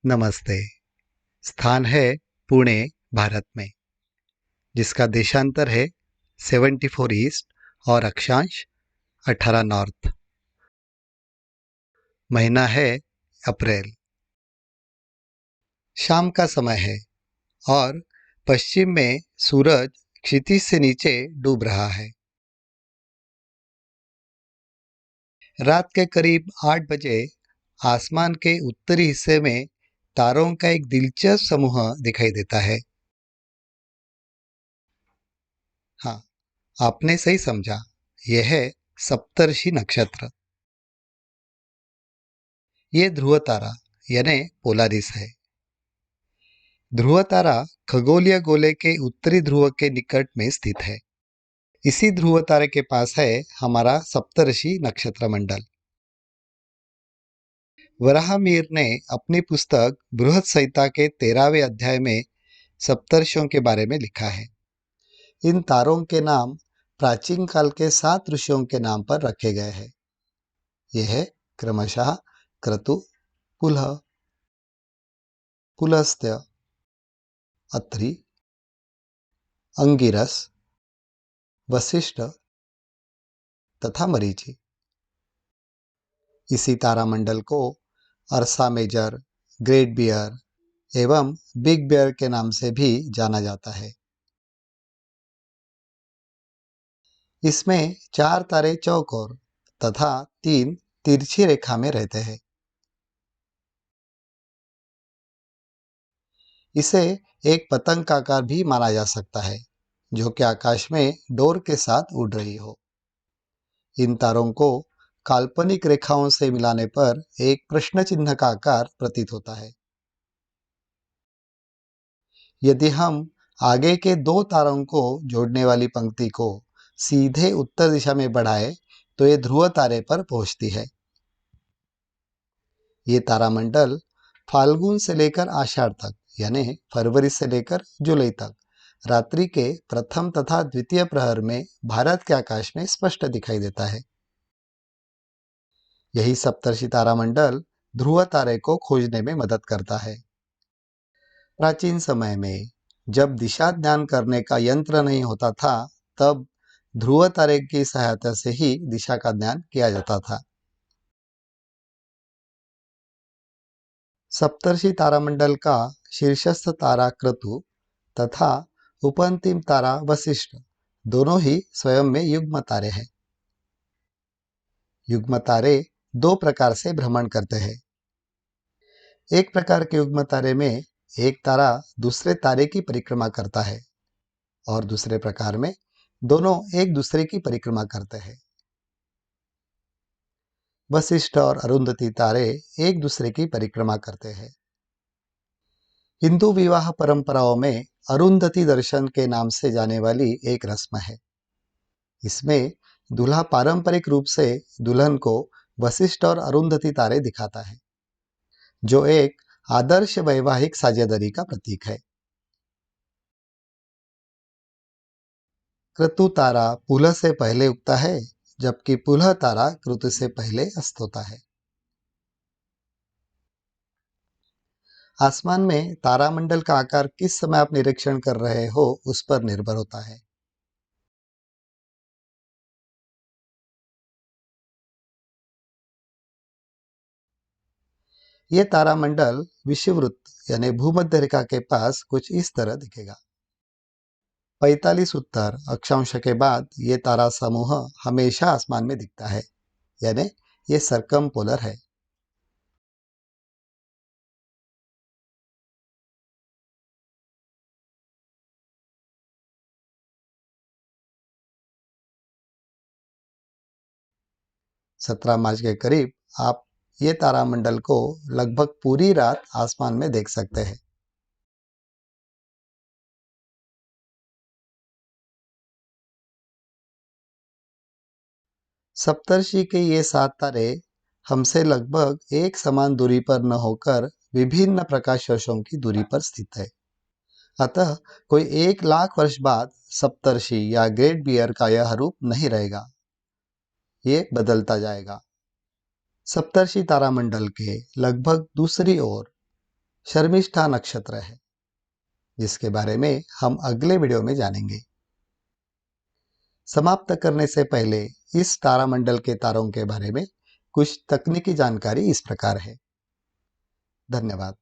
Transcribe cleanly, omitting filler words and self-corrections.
नमस्ते। स्थान है पुणे, भारत में, जिसका देशांतर है 74 ईस्ट और अक्षांश 18 नॉर्थ। महीना है अप्रैल। शाम का समय है और पश्चिम में सूरज क्षितिज से नीचे डूब रहा है। रात के करीब 8 बजे आसमान के उत्तरी हिस्से में तारों का एक दिलचस्प समूह दिखाई देता है। हाँ, आपने सही समझा। यह है सप्तर्षि नक्षत्र। ये ध्रुव तारा यानी पोलारिस है। ध्रुव तारा खगोलीय गोले के उत्तरी ध्रुव के निकट में स्थित है। इसी ध्रुव तारे के पास है हमारा सप्तर्षि नक्षत्र मंडल। वराहमिहिर ने अपनी पुस्तक बृहद संहिता के 13वें अध्याय में सप्तर्षियों के बारे में लिखा है। इन तारों के नाम प्राचीन काल के 7 ऋषियों के नाम पर रखे गए हैं। यह है क्रमशः क्रतु, पुलह, पुलस्त्य, अत्रि, अंगिरस, वशिष्ठ तथा मरीचि। इसी तारामंडल को अर्सा मेजर, ग्रेट बियर एवं बिग बियर के नाम से भी जाना जाता है। इसमें 4 तारे चौकोर तथा 3 तिरछी रेखा में रहते हैं। इसे एक पतंग का आकार भी माना जा सकता है, जो कि आकाश में डोर के साथ उड़ रही हो। इन तारों को काल्पनिक रेखाओं से मिलाने पर एक प्रश्न चिन्ह का आकार प्रतीत होता है। यदि हम आगे के 2 तारों को जोड़ने वाली पंक्ति को सीधे उत्तर दिशा में बढ़ाए तो ये ध्रुव तारे पर पहुंचती है। ये तारामंडल फाल्गुन से लेकर आषाढ़ तक यानी फरवरी से लेकर जुलाई तक रात्रि के प्रथम तथा द्वितीय प्रहर में भारत के आकाश में स्पष्ट दिखाई देता है। यही सप्तर्षि तारामंडल ध्रुव तारे को खोजने में मदद करता है। प्राचीन समय में जब दिशा ज्ञान करने का यंत्र नहीं होता था, तब ध्रुव तारे की सहायता से ही दिशा का ज्ञान किया जाता था। सप्तर्षि तारामंडल का शीर्षस्थ तारा क्रतु तथा उपंतिम तारा वशिष्ठ दोनों ही स्वयं में युग्म तारे हैं। युग्म तारे 2 प्रकार से भ्रमण करते हैं। एक प्रकार के युग्म तारे में एक तारा दूसरे तारे की परिक्रमा करता है और दूसरे प्रकार में दोनों एक दूसरे की परिक्रमा करते हैं। वशिष्ठ और अरुंधति तारे एक दूसरे की परिक्रमा करते हैं। हिंदू विवाह परंपराओं में अरुंधति दर्शन के नाम से जाने वाली एक रस्म है। इसमें दूल्हा पारंपरिक रूप से दुल्हन को वशिष्ठ और अरुंधति तारे दिखाता है, जो एक आदर्श वैवाहिक साझेदारी का प्रतीक है। क्रतु तारा पुलह से पहले उगता है, जबकि पुलह तारा क्रतु से पहले अस्त होता है। आसमान में तारामंडल का आकार किस समय आप निरीक्षण कर रहे हो उस पर निर्भर होता है। ये तारामंडल विषुववृत्त यानी भूमध्य रेखा के पास कुछ इस तरह दिखेगा। 45 उत्तर अक्षांश के बाद ये तारा समूह हमेशा आसमान में दिखता है, यानी ये सरकम पोलर है। सत्रह मार्च के करीब आप ये तारामंडल को लगभग पूरी रात आसमान में देख सकते हैं। सप्तर्षि के ये 7 तारे हमसे लगभग एक समान दूरी पर न होकर विभिन्न प्रकाश वर्षों की दूरी पर स्थित है। अतः कोई 1 लाख वर्ष बाद सप्तर्षि या ग्रेट बियर का यह रूप नहीं रहेगा, ये बदलता जाएगा। सप्तर्षि तारामंडल के लगभग दूसरी ओर शर्मिष्ठा नक्षत्र है, जिसके बारे में हम अगले वीडियो में जानेंगे। समाप्त करने से पहले इस तारामंडल के तारों के बारे में कुछ तकनीकी जानकारी इस प्रकार है। धन्यवाद।